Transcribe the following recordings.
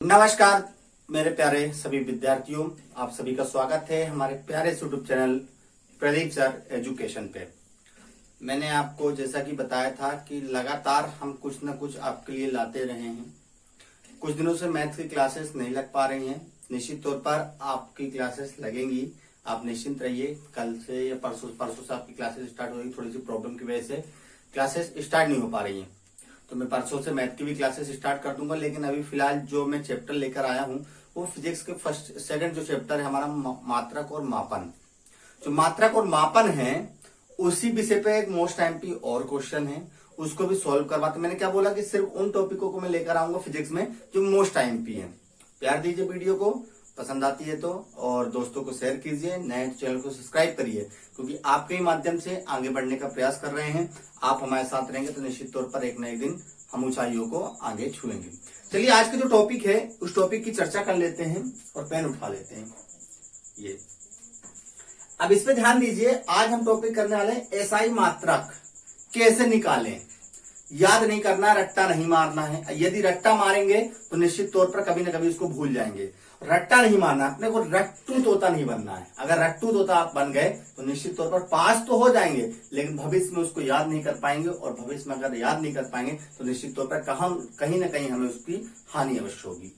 नमस्कार मेरे प्यारे सभी विद्यार्थियों, आप सभी का स्वागत है हमारे प्यारे YouTube channel Pradeep sir education पे। मैंने आपको जैसा कि बताया था कि लगातार हम कुछ न कुछ आपके लिए लाते रहे हैं। कुछ दिनों से मैथ्स की क्लासेस नहीं लग पा रही हैं। निश्चित तौर पर आपकी क्लासेस लगेंगी, आप निश्चिंत रहिए। कल से या परसों से आपकी क्लासेस स्टार्ट होगी। थोड़ी सी प्रॉब्लम की वजह से क्लासेस स्टार्ट नहीं हो पा रही हैं, तो मैं परसों से मैथ की भी क्लासेस स्टार्ट कर दूंगा। लेकिन अभी फिलहाल जो मैं चैप्टर लेकर आया हूं वो फिजिक्स के सेकंड जो चैप्टर है हमारा मात्रक और मापन। जो मात्रक और मापन है उसी विषय पे एक मोस्ट एमपी और क्वेश्चन है, उसको भी सॉल्व करवाते। मैंने क्या बोला कि सिर्फ उन टॉपिकों को मैं लेकर आऊंगा फिजिक्स में जो मोस्ट एमपी है। प्यार दीजिए वीडियो को, पसंद आती है तो, और दोस्तों को शेयर कीजिए, नए चैनल को सब्सक्राइब करिए, क्योंकि आपके ही माध्यम से आगे बढ़ने का प्रयास कर रहे हैं। आप हमारे साथ रहेंगे तो निश्चित तौर पर एक न एक दिन हम ऊंचाइयों को आगे छुएंगे। चलिए आज का जो टॉपिक है उस टॉपिक की चर्चा कर लेते हैं और पेन उठा लेते हैं। ये अब इस पे ध्यान दीजिए। आज हम टॉपिक करने वाले हैं एसआई मात्रक कैसे निकालें। याद नहीं करना, रट्टा नहीं मारना है। यदि रट्टा मारेंगे तो निश्चित तौर पर कभी ना कभी उसको भूल जाएंगे। रट्टा नहीं मारना, अपने को रट्टू तोता नहीं बनना है। अगर रट्टू तोता आप बन गए तो निश्चित तौर पर पास तो हो जाएंगे, लेकिन भविष्य में उसको याद नहीं कर पाएंगे। और भविष्य में अगर याद नहीं कर पाएंगे तो निश्चित तौर पर कहीं ना कहीं हमें उसकी हानि अवश्य होगी।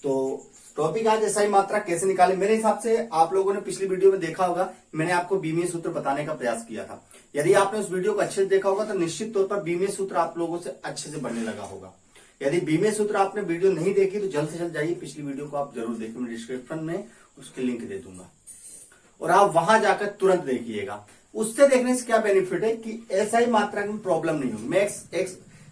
तो टॉपिक आज एसआई मात्रा कैसे निकाले। मेरे हिसाब से आप लोगों ने पिछली वीडियो में देखा होगा, मैंने आपको बीमीय सूत्र बताने का प्रयास किया था। यदि आपने उस वीडियो को अच्छे से देखा होगा तो निश्चित तौर पर बीमीय सूत्र आप लोगों से अच्छे से बनने लगा होगा। यदि बीमीय सूत्र आपने वीडियो नहीं देखी तो जल्द से जल्द जाइए, पिछली वीडियो को आप जरूर देखिए। मैं डिस्क्रिप्शन में उसकी लिंक दे दूंगा और आप वहां जाकर तुरंत देखिएगा। उससे देखने से क्या बेनिफिट है कि एसआई मात्रा में प्रॉब्लम नहीं होगी। मैं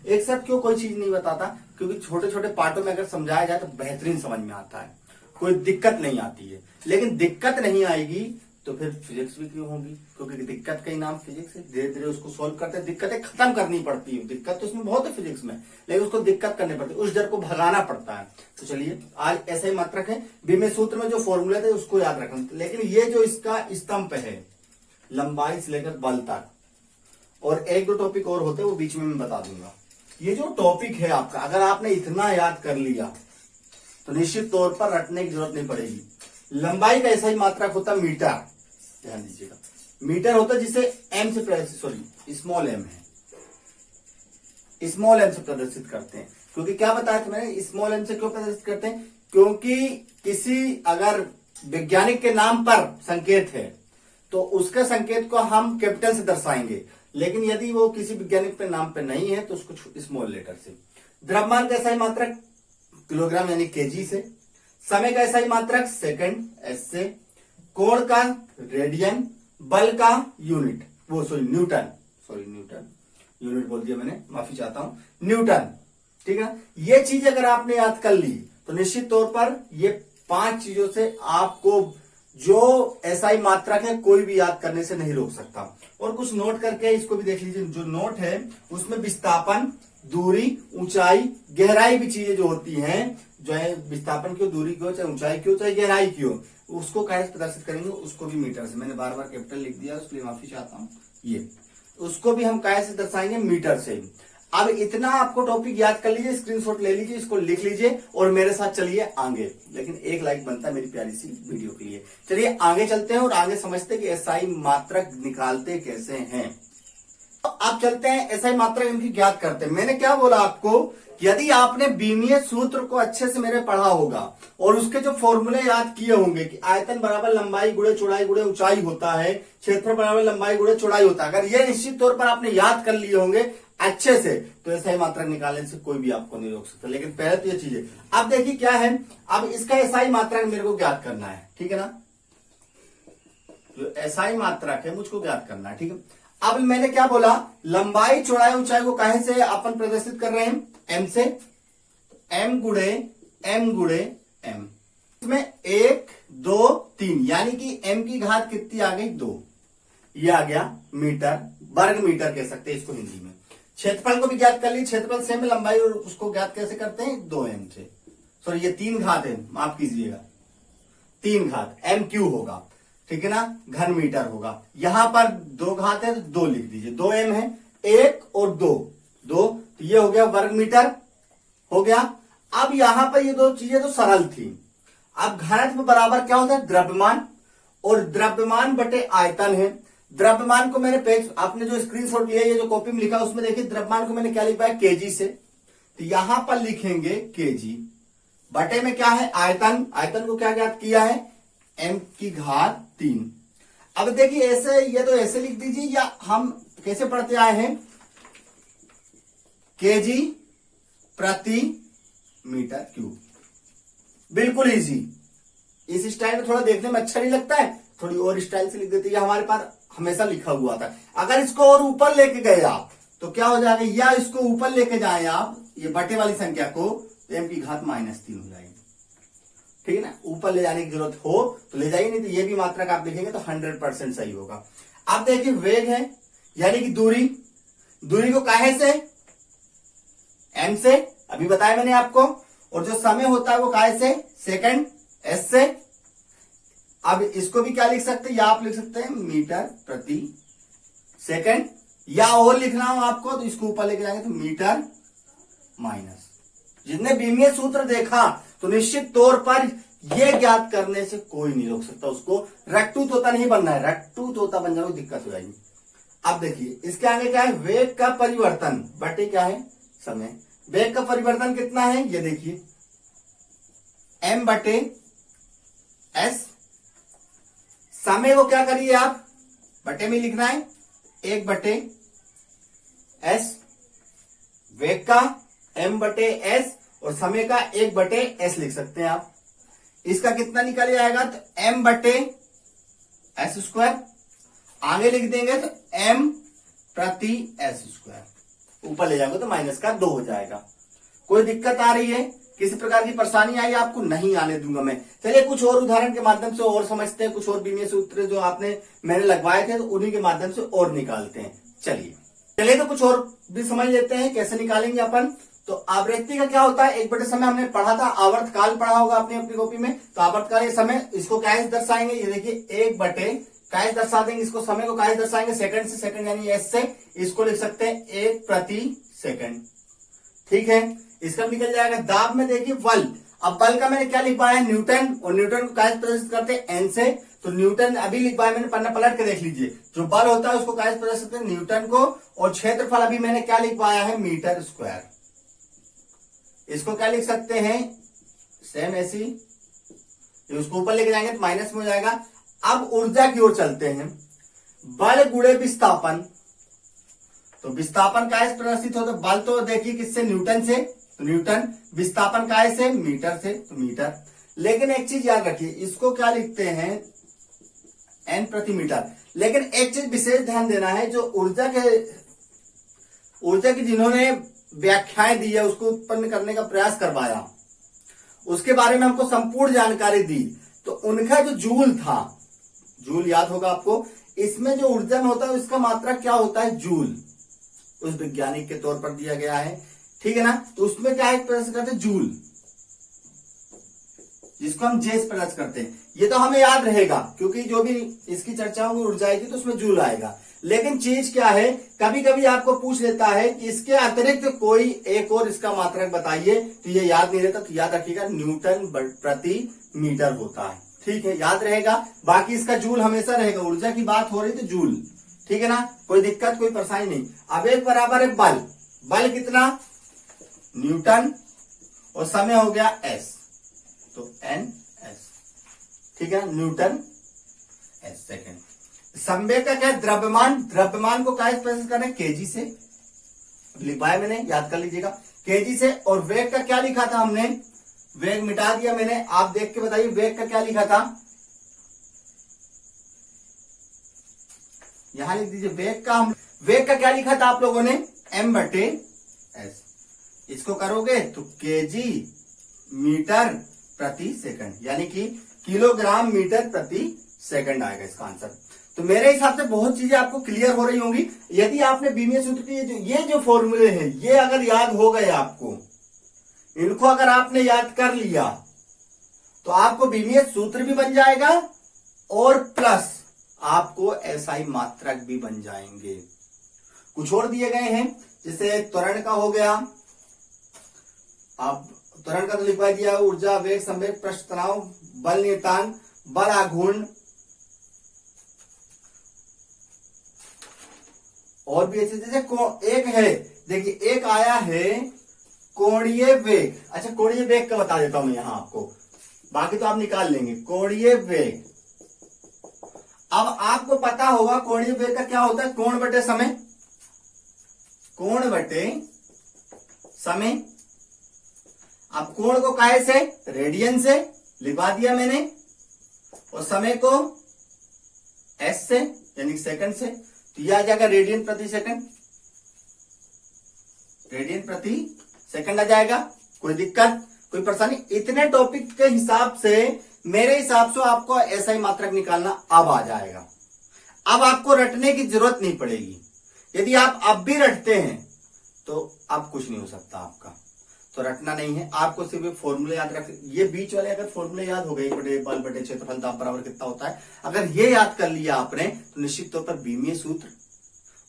एक साथ क्यों कोई चीज नहीं बताता, क्योंकि छोटे छोटे पार्टों में अगर समझाया जाए तो बेहतरीन समझ में आता है, कोई दिक्कत नहीं आती है। लेकिन दिक्कत नहीं आएगी तो फिर फिजिक्स भी क्यों होगी, क्योंकि दिक्कत का ही नाम फिजिक्स है। धीरे धीरे उसको सॉल्व करते हैं, दिक्कतें खत्म करनी पड़ती है। दिक्कत तो उसमें बहुत है फिजिक्स में, लेकिन उसको दिक्कत करनी पड़ती है, उस डर को भगाना पड़ता है। तो चलिए आज ऐसा ही मात्रक है। बीमीय सूत्र में जो फॉर्मूले थे उसको याद रखना। लेकिन ये जो इसका स्तंभ है लंबाई से लेकर बल तक, और एक दो टॉपिक और होते हैं वो बीच में मैं बता दूंगा। ये जो टॉपिक है आपका, अगर आपने इतना याद कर लिया तो निश्चित तौर पर रटने की जरूरत नहीं पड़ेगी। लंबाई का ऐसा ही मात्रक होता है मीटर, ध्यान दीजिएगा। मीटर होता है जिसे एम से स्मॉल एम है, स्मॉल एम से प्रदर्शित करते हैं। क्योंकि क्या बताया था मैंने, स्मॉल एम से क्यों प्रदर्शित करते हैं, क्योंकि किसी अगर वैज्ञानिक के नाम पर संकेत है तो उसके संकेत को हम कैपिटल से दर्शाएंगे। लेकिन यदि वो किसी वैज्ञानिक के नाम पर नहीं है तो उसको स्मॉल लेटर से। द्रव्यमान का ऐसा ही मात्रक किलोग्राम यानी केजी से। समय का ऐसा ही मात्रक सेकंड एस से। कोण का रेडियन। बल का यूनिट न्यूटन यूनिट बोल दिया मैंने, माफी चाहता हूं, न्यूटन। ठीक है, ये चीज अगर आपने याद कर ली तो निश्चित तौर पर ये 5 चीजों से आपको जो एसआई मात्रक है कोई भी याद करने से नहीं रोक सकता। और कुछ नोट करके इसको भी देख लीजिए। जो नोट है उसमें विस्थापन, दूरी, ऊंचाई, गहराई भी चीजें जो होती हैं, जो है विस्थापन की, दूरी की हो, चाहे ऊंचाई की हो, चाहे गहराई की हो, उसको कैसे प्रदर्शित करेंगे, उसको भी मीटर से। मैंने बार बार कैपिटल लिख दिया इसलिए माफी चाहता हूं। ये उसको भी हम कैसे दर्शाएंगे, मीटर से। अब इतना आपको टॉपिक याद कर लीजिए, स्क्रीनशॉट ले लीजिए, इसको लिख लीजिए और मेरे साथ चलिए आगे। लेकिन एक लाइक बनता है मेरी प्यारी सी वीडियो के लिए। चलिए आगे चलते हैं और आगे समझते हैं कि एसआई मात्रक निकालते कैसे हैं। आप चलते हैं एसआई मात्रक इनकी ज्ञात करते हैं। मैंने क्या बोला आपको, यदि आपने बीमीय सूत्र को अच्छे से मेरे पढ़ा होगा और उसके जो फॉर्मूले याद किए होंगे कि आयतन बराबर लंबाई गुणे चौड़ाई गुणे ऊंचाई होता है, क्षेत्रफल बराबर लंबाई गुणे चौड़ाई होता है, अगर ये निश्चित तौर पर आपने याद कर लिए होंगे अच्छे से तो एसआई मात्रक निकालने से कोई भी आपको नहीं रोक सकता। लेकिन पहले तो ये चीजें अब देखिए क्या है। अब इसका एसआई मात्रक मेरे को ज्ञात करना है, ठीक है ना। जो एसआई मात्रक है मुझको ज्ञात करना है, ठीक है। अब मैंने क्या बोला, लंबाई चौड़ाई ऊंचाई को कहे से अपन प्रदर्शित कर रहे हैं, एम से। एम गुणे एम, इसमें 1 2 3 यानी कि एम की घात कितनी आ गई, 2। ये आ गया मीटर, वर्ग मीटर कह सकते हैं इसको हिंदी में। क्षेत्रफल को भी ज्ञात कर ली, क्षेत्रफल सेम है, लंबाई और उसको ज्ञात कैसे करते हैं, 2m से। सॉरी ये 3 घात है, माफ कीजिएगा, 3 घात एम क्यू होगा, ठीक है ना, घन मीटर होगा। यहां पर 2 घात है तो 2 लिख दीजिए, 2m है, 1 और 2 तो ये हो गया वर्ग मीटर हो गया। अब यहां पर ये दो चीजें तो सरल थी। अब घनत्व बराबर क्या होता है, द्रव्यमान, और द्रव्यमान बटे आयतन है। द्रव्यमान को मैंने पेज, आपने जो स्क्रीनशॉट लिया, ये जो कॉपी में लिखा उसमें देखिए द्रव्यमान को मैंने क्या लिखा है, केजी से, तो यहां पर लिखेंगे केजी, बटे में क्या है, आयतन। आयतन को क्या ज्ञात किया है, m⁻3। अब देखिए ऐसे, ये तो ऐसे लिख दीजिए, या हम कैसे पढ़ते आए हैं, केजी प्रति मीटर क्यूब, बिल्कुल इजी। इस स्टाइल में थोड़ा देखने में अच्छा नहीं लगता है, थोड़ी और स्टाइल से लिख देते हैं, हमारे पास हमेशा लिखा हुआ था। अगर इसको और ऊपर लेके गए आप तो क्या हो जाएगा, या इसको ऊपर लेके जाए आप, ये बटे वाली संख्या को, तो m⁻³ हो जाएगी। ठीक है ना, ऊपर ले जाने की जरूरत हो तो ले जाइए, नहीं तो ये भी मात्रक आप लिखेंगे तो 100% सही होगा। अब देखिए वेग है, यानी कि दूरी, दूरी को काहे से, m से, अभी बताया मैंने आपको, और जो समय होता है वो काहे से, सेकंड, s से। अब इसको भी क्या लिख सकते हैं, या आप लिख सकते हैं मीटर प्रति सेकंड, या और लिखना हो आपको तो इसको ऊपर लेके जाएंगे तो मीटर माइनस। जितने बीमीय सूत्र देखा तो निश्चित तौर पर यह ज्ञात करने से कोई नहीं रोक सकता उसको। रट्टू तोता नहीं बनना है, रट्टू तोता बन जाओ दिक्कत हो जाएगी। अब देखिए इसके आगे क्या है, वेग का परिवर्तन बटे क्या है, समय। वेग का परिवर्तन कितना है, ये देखिए m/s। समय को क्या करिए आप, बटे में लिखना है, 1/s। वेग का m/s और समय का 1/s लिख सकते हैं आप। इसका कितना निकल आएगा, तो m/s², आगे लिख देंगे तो m/s², ऊपर ले जाओगे तो माइनस का 2 हो जाएगा। कोई दिक्कत आ रही है, किसी प्रकार की परेशानी आई, आपको नहीं आने दूंगा मैं। चलिए कुछ और उदाहरण के माध्यम से और समझते हैं, कुछ और बीमीय सूत्र जो मैंने लगवाए थे तो उन्हीं के माध्यम से और निकालते हैं। चलिए तो कुछ और भी समझ लेते हैं कैसे निकालेंगे अपन। तो आवृत्ति का क्या होता है, 1/समय हमने पढ़ा था, आवर्तकाल पढ़ा होगा अपनी अपनी कॉपी में। तो आवर्तकाल ये समय, इसको क्या दर्शाएंगे, ये देखिए 1/ क्या दर्शा देंगे, इसको समय को क्या दर्शाएंगे, सेकंड से, सेकंड यानी s से, इसको लिख सकते हैं 1/सेकंड। ठीक है, इसका निकल जाएगा। दाब में देखिए बल, अब बल का मैंने क्या लिखवाया है, न्यूटन, और न्यूटन को क्या प्रदर्शित करते हैं, n से। तो न्यूटन अभी लिखवाया मैंने, पन्ना पलट के देख लीजिए, जो बल होता है उसको क्या प्रदर्शित करते हैं, न्यूटन को, और क्षेत्रफल अभी मैंने क्या लिखवाया है, मीटर²। इसको क्या लिख सकते हैं, सेम ऐसी, उसको ऊपर लेके जाएंगे तो माइनस में हो जाएगा। अब ऊर्जा की ओर चलते हैं, बल गुणे विस्थापन। तो विस्थापन काय से प्रदर्शित होता है, बल तो देखिए किससे, न्यूटन से, तो न्यूटन, विस्थापन काय से, मीटर से, तो मीटर। लेकिन एक चीज याद रखिए, इसको क्या लिखते हैं, n/मीटर। लेकिन एक चीज विशेष ध्यान देना है, जो ऊर्जा की जिन्होंने व्याख्याएं दी है, उसको उत्पन्न करने का प्रयास करवाया, उसके बारे में हमको संपूर्ण जानकारी दी, तो उनका जो जूल था, जूल याद होगा आपको, इसमें जो ऊर्जा में होता है उसका मात्रा क्या होता है, जूल, उस वैज्ञानिक के तौर पर दिया गया है। ठीक है ना, तो उसमें क्या है, प्रदर्शित करते हैं जूल, जिसको हम जे से प्रदर्शित करते हैं। ये तो हमें याद रहेगा, क्योंकि जो भी इसकी चर्चा होगी ऊर्जा आएगी तो उसमें जूल आएगा। लेकिन चीज क्या है, कभी कभी आपको पूछ लेता है कि इसके अतिरिक्त कोई एक और इसका मात्रक बताइए, तो ये याद नहीं रहता, तो याद रखिएगा न्यूटन/मीटर होता है। ठीक है, याद रहेगा। बाकी इसका जूल हमेशा रहेगा, ऊर्जा की बात हो रही तो जूल। ठीक है ना, कोई दिक्कत कोई परेशानी नहीं। अब एक बराबर है बल, बल कितना, न्यूटन, और समय हो गया s, तो ns। ठीक है, न्यूटन s सेकंड। संवेग का क्या है, द्रव्यमान, द्रव्यमान को क्या प्रदर्शित करें, केजी से, लिखवाया मैंने, याद कर लीजिएगा, केजी से। और वेग का क्या लिखा था हमने, वेग मिटा दिया मैंने, आप देख के बताइए वेग का क्या लिखा था, यहां लिख दीजिए वेग का क्या लिखा था आप लोगों ने, m/s। इसको करोगे तो केजी मीटर प्रति सेकंड, यानी कि किलोग्राम मीटर प्रति सेकंड आएगा इसका आंसर। तो मेरे हिसाब से बहुत चीजें आपको क्लियर हो रही होंगी। यदि आपने बीमीय सूत्र के ये जो फॉर्मूले हैं, ये अगर याद हो गए आपको, इनको अगर आपने याद कर लिया तो आपको बीमीय सूत्र भी बन जाएगा, और प्लस आपको एसआई मात्रक भी बन जाएंगे। कुछ और दिए गए हैं, जैसे त्वरण का हो गया, अब त्वरण का तो लिखवा दिया, ऊर्जा, वेग, संवेग, पृष्ठ तनाव, बल नियतांक, बल आघूर्ण, और भी ऐसे जैसे एक है, देखिए एक आया है कोणीय वेग। अच्छा, कोणीय वेग का बता देता हूं मैं यहां आपको, बाकी तो आप निकाल लेंगे। कोणीय वेग, अब आपको पता होगा कोणीय वेग का क्या होता है, कोण बटे समय, कोण बटे समय। अब कोण को काहे से, रेडियन से लिखवा दिया मैंने, और समय को एस से यानी सेकंड से, तो यह आ जाएगा रेडियन प्रति सेकंड, रेडियन प्रति सेकंड आ जाएगा। कोई दिक्कत, कोई परेशानी? इतने टॉपिक के हिसाब से मेरे हिसाब से आपको SI मात्रक निकालना अब आ जाएगा। अब आपको रटने की जरूरत नहीं पड़ेगी। यदि आप अब भी रटते हैं तो अब कुछ नहीं हो सकता आपका, तो रटना नहीं है आपको, सिर्फ फॉर्मूले याद रख। ये बीच वाले अगर फॉर्मूले याद हो गए, बटे बल बटे क्षेत्रफल दाब बराबर कितना होता है, अगर ये याद कर लिया आपने तो निश्चित तौर पर बीमीय सूत्र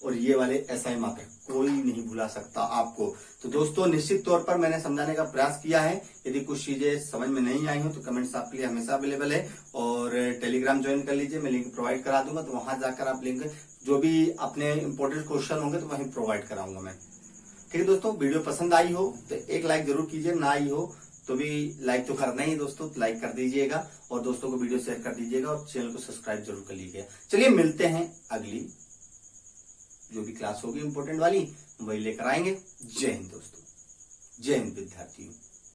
और ये वाले SI मात्रक कोई नहीं भुला सकता आपको। तो दोस्तों निश्चित तौर पर मैंने समझाने का प्रयास किया है। यदि कुछ चीजें समझ में नहीं आई हो तो कमेंट्स आपके लिए हमेशा अवेलेबल है, और टेलीग्राम ज्वाइन कर लीजिए, मैं लिंक प्रोवाइड करा दूंगा, तो वहां जाकर आप लिंक, जो भी अपने इंपॉर्टेंट क्वेश्चन होंगे तो वहीं प्रोवाइड कराऊंगा मैं। ठीक है दोस्तों, वीडियो पसंद आई हो तो एक लाइक जरूर कीजिए, ना आई हो तो भी लाइक तो करना ही दोस्तों, तो लाइक कर दीजिएगा और दोस्तों को वीडियो शेयर कर दीजिएगा और चैनल को सब्सक्राइब जरूर कर लीजिएगा। चलिए मिलते हैं अगली जो भी क्लास होगी इंपॉर्टेंट वाली, वही लेकर आएंगे। जय हिंद दोस्तों, जय हिंद विद्यार्थियों।